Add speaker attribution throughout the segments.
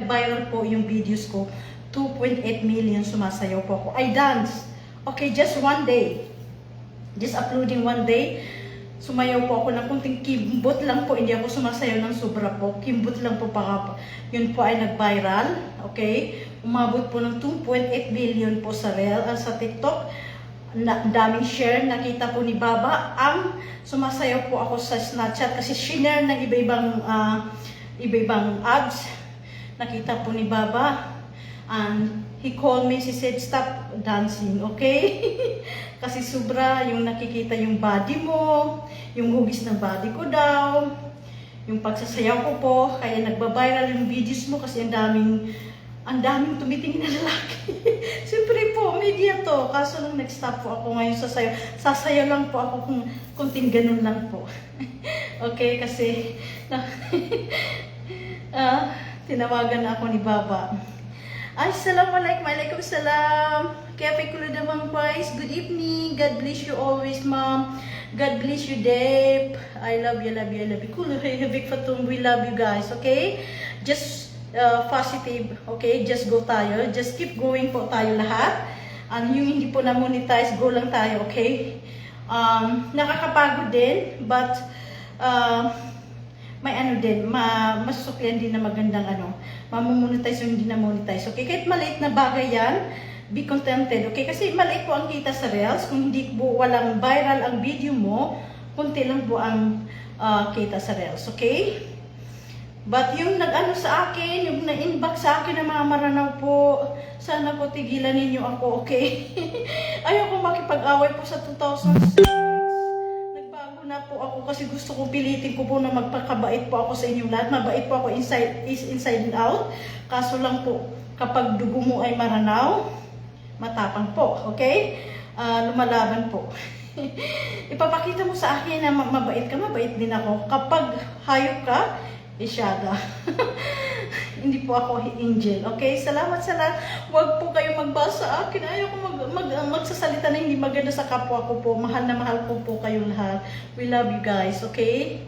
Speaker 1: nag-viral po yung videos ko, 2.8 million sumasayaw po ako. I dance. Okay, just one day. Just uploading one day. Sumayaw po ako ng kunting kimbot lang po. Hindi ako sumasayaw ng sobra po. Kimbot lang po pa. Yun po ay nag-viral. Okay? Umabot po ng 2.8 million po sa sa TikTok. Daming share. Nakita po ni Baba. Ang sumasayaw po ako sa Snapchat kasi share ng iba-ibang ads. Nakita po ni Baba. And he called me, she said, stop dancing, okay? Kasi sobra yung nakikita yung body mo, yung hugis ng body ko daw, yung pagsasayaw ko po, kaya nagbabiral yung videos mo kasi ang daming tumitingin na lalaki. Siyempre po, media to, kaso lang nag-stop po ako ngayon sa sayaw. Sasayaw lang po ako kung kunting ganun lang po. Okay, kasi tinawagan na ako ni Baba. Assalamualaikum, alaikum salam. Kape kulo damang guys. Good evening. God bless you always, mom. God bless you, Dave. I love you, love you, love you. Kulo big fatum. We love you guys, okay? Just positive, okay? Just go tayo. Just keep going po tayo lahat. Yung hindi po na-monetize, go lang tayo, okay? Nakakapagod din, but may ano din, masusuklian din na magandang mamomonetize yung hindi na monetize. Okay, kahit maliit na bagay yan, be contented. Okay, kasi maliit po ang kita sa Reels. Kung hindi po walang viral ang video mo, kunti lang po ang kita sa Reels. Okay? But yung nag-ano sa akin, yung na-inbox sa akin ng mga maranaw po, sana po tigilan ninyo ako, okay? Ayoko makipag-away po sa 2006. Na po ako kasi gusto kong pilitin ko po na magpakabait po ako sa inyong lahat. Mabait po ako inside and out. Kaso lang po, kapag dugo mo ay maranaw, matapang po, okay? Lumalaban po. Ipapakita mo sa akin na mabait ka, mabait din ako. Kapag hayop ka, isyada. Hindi po ako angel, okay? Salamat sa lahat. Huwag po kayo magbasa sa akin. Ayaw ko magsasalita na hindi maganda sa kapwa ko po. Mahal na mahal ko po kayong lahat. We love you guys, okay?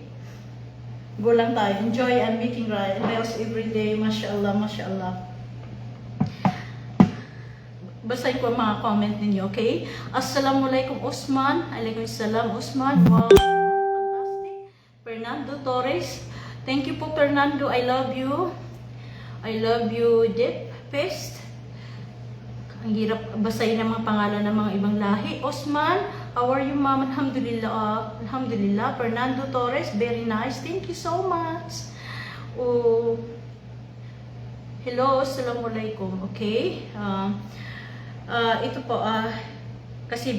Speaker 1: Go lang tayo. Enjoy and making reels every day. Mashallah, mashallah. Basahin ko ang mga comment ninyo, okay? Assalamualaikum Usman. Alaikumussalam Usman. Wow, fantastic. Fernando Torres. Thank you po Fernando. I love you. I love you, Deep Fest. Ang hirap basahin ang mga pangalan ng mga ibang lahi. Osman, how are you, ma'am? Alhamdulillah. Alhamdulillah. Fernando Torres, very nice. Thank you so much. Oh, hello, assalamualaikum. Okay. Ito po, kasi